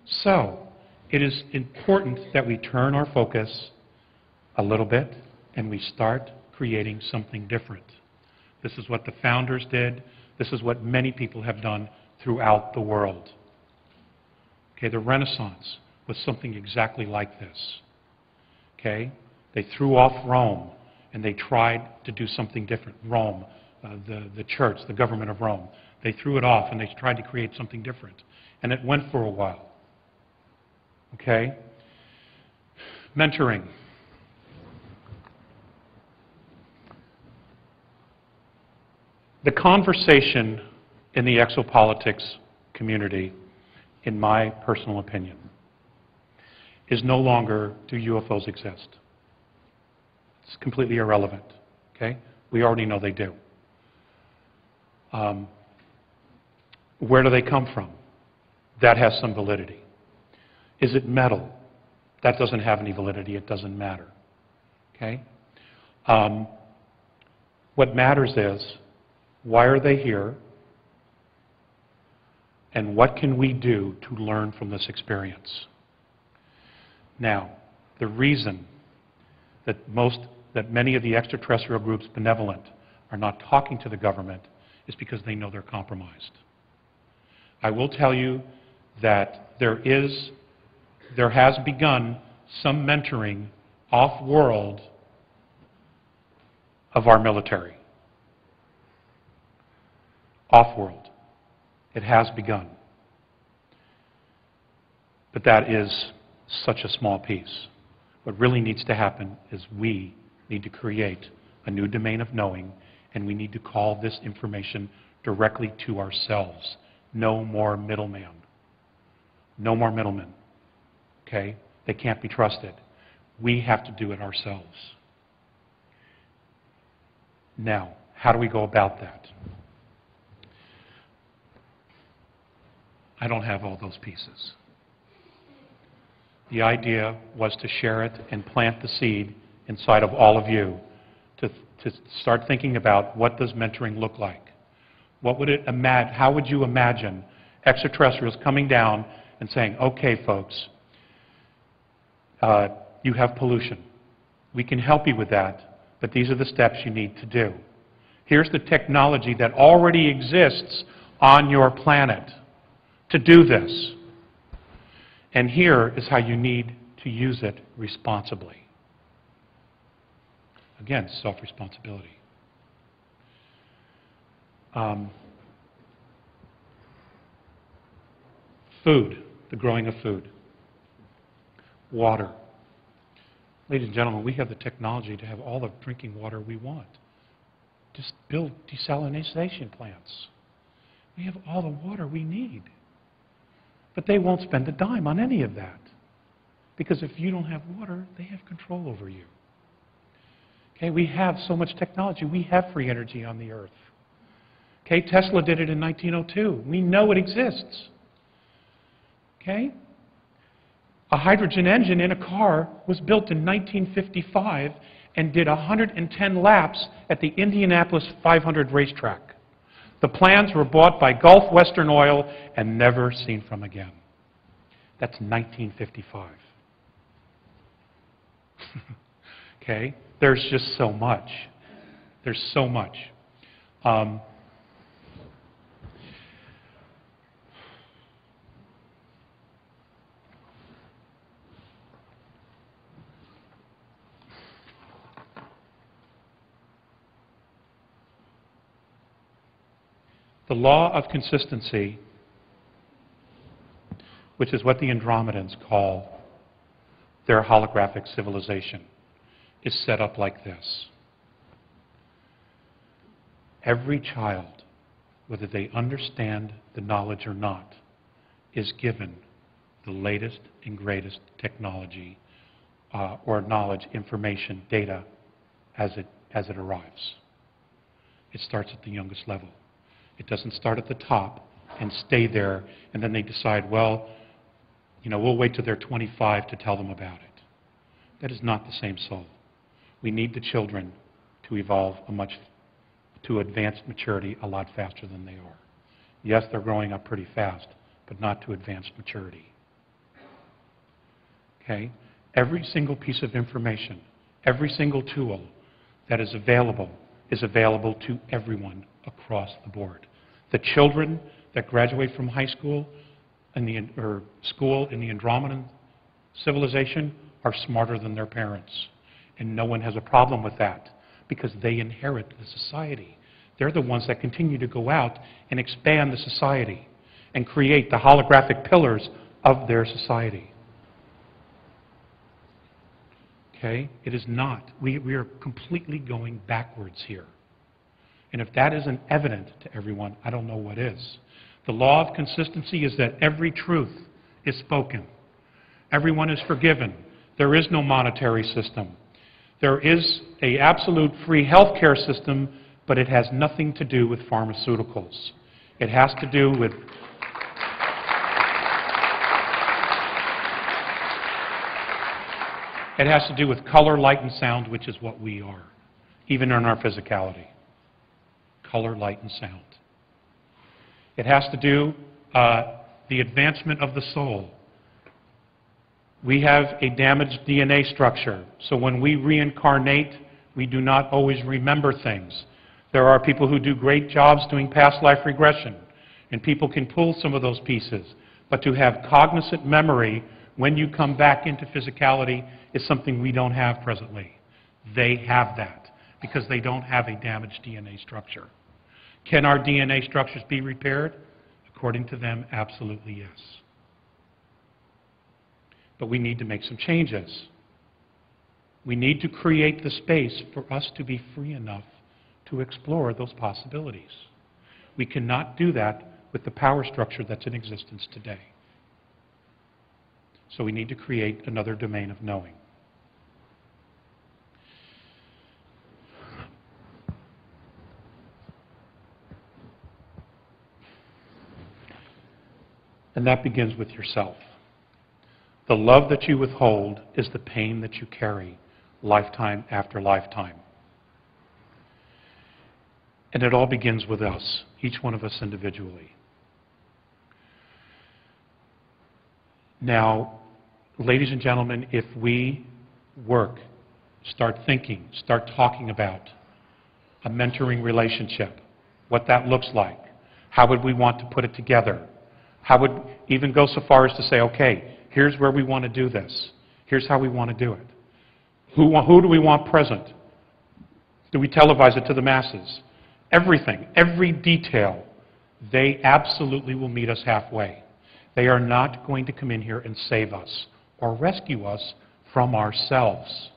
So, it is important that we turn our focus a little bit and we start creating something different. This is what the founders did. This is what many people have done throughout the world. Okay, the Renaissance was something exactly like this. Okay, they threw off Rome and they tried to do something different. Rome, the church, the government of Rome, they threw it off and they tried to create something different. And it went for a while. Okay? Mentoring. The conversation in the exopolitics community, in my personal opinion, is no longer, do UFOs exist? It's completely irrelevant. Okay? We already know they do. Where do they come from? That has some validity. Is it metal? That doesn't have any validity. It doesn't matter. Okay? What matters is, why are they here? And what can we do to learn from this experience? Now, the reason that many of the extraterrestrial groups benevolent are not talking to the government is because they know they're compromised. I will tell you that there has begun some mentoring off-world of our military. Off-world. It has begun. But that is such a small piece. What really needs to happen is we need to create a new domain of knowing, and we need to call this information directly to ourselves. No more middleman. No more middlemen. Okay? They can't be trusted. We have to do it ourselves. Now, how do we go about that? I don't have all those pieces. The idea was to share it and plant the seed inside of all of you to start thinking about, what does mentoring look like? How would you imagine extraterrestrials coming down and saying, okay, folks, you have pollution. We can help you with that, but these are the steps you need to do. Here's the technology that already exists on your planet to do this. And here is how you need to use it responsibly. Again, self-responsibility. Food, the growing of food. Water. Ladies and gentlemen, we have the technology to have all the drinking water we want. Just build desalination plants. We have all the water we need. But they won't spend a dime on any of that. Because if you don't have water, they have control over you. Okay, we have so much technology. We have free energy on the earth. Okay, Tesla did it in 1902. We know it exists. Okay? A hydrogen engine in a car was built in 1955 and did 110 laps at the Indianapolis 500 racetrack. The plans were bought by Gulf Western Oil and never seen from again. That's 1955. Okay? There's just so much. There's so much. The law of consistency, which is what the Andromedans call their holographic civilization, is set up like this. Every child, whether they understand the knowledge or not, is given the latest and greatest technology or knowledge, information, data as it arrives. It starts at the youngest level. It doesn't start at the top and stay there, and then they decide, well, we'll wait till they're 25 to tell them about it. That is not the same soul. We need the children to evolve to advanced maturity a lot faster than they are. Yes, they're growing up pretty fast, but not to advanced maturity. Okay? Every single piece of information, every single tool that is available to everyone across the board. The children that graduate from high school or school in the Andromedan civilization are smarter than their parents. And no one has a problem with that because they inherit the society. They're the ones that continue to go out and expand the society and create the holographic pillars of their society. Okay? It is not. We are completely going backwards here. And if that isn't evident to everyone, I don't know what is. The law of consistency is that every truth is spoken. Everyone is forgiven. There is no monetary system. There is an absolute free healthcare system, but it has nothing to do with pharmaceuticals. It has to do with color, light, and sound, which is what we are, even in our physicality. Color, light, and sound. It has to do the advancement of the soul. We have a damaged DNA structure, so when we reincarnate, we do not always remember things. There are people who do great jobs doing past life regression, and people can pull some of those pieces. But to have cognizant memory when you come back into physicality is something we don't have presently. They have that because they don't have a damaged DNA structure. Can our DNA structures be repaired? According to them, absolutely yes. But we need to make some changes. We need to create the space for us to be free enough to explore those possibilities. We cannot do that with the power structure that's in existence today. So we need to create another domain of knowing. And that begins with yourself. The love that you withhold is the pain that you carry lifetime after lifetime. And it all begins with us, each one of us individually. Now, ladies and gentlemen, if we work, start thinking, start talking about a mentoring relationship, what that looks like, how would we want to put it together? How would even go so far as to say, okay, here's where we want to do this. Here's how we want to do it. Who do we want present? Do we televise it to the masses? Everything, every detail, they absolutely will meet us halfway. They are not going to come in here and save us or rescue us from ourselves.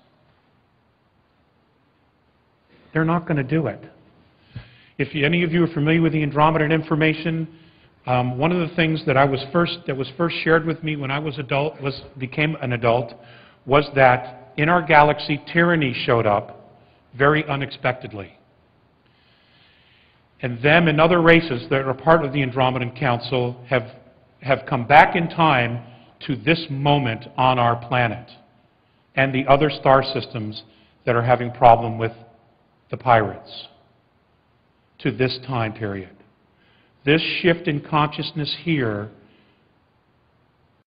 They're not going to do it. If any of you are familiar with the Andromedan information, one of the things that was first shared with me when I became an adult was that in our galaxy, tyranny showed up very unexpectedly. And them and other races that are part of the Andromedan Council have come back in time to this moment on our planet and the other star systems that are having problem with the pirates to this time period. This shift in consciousness here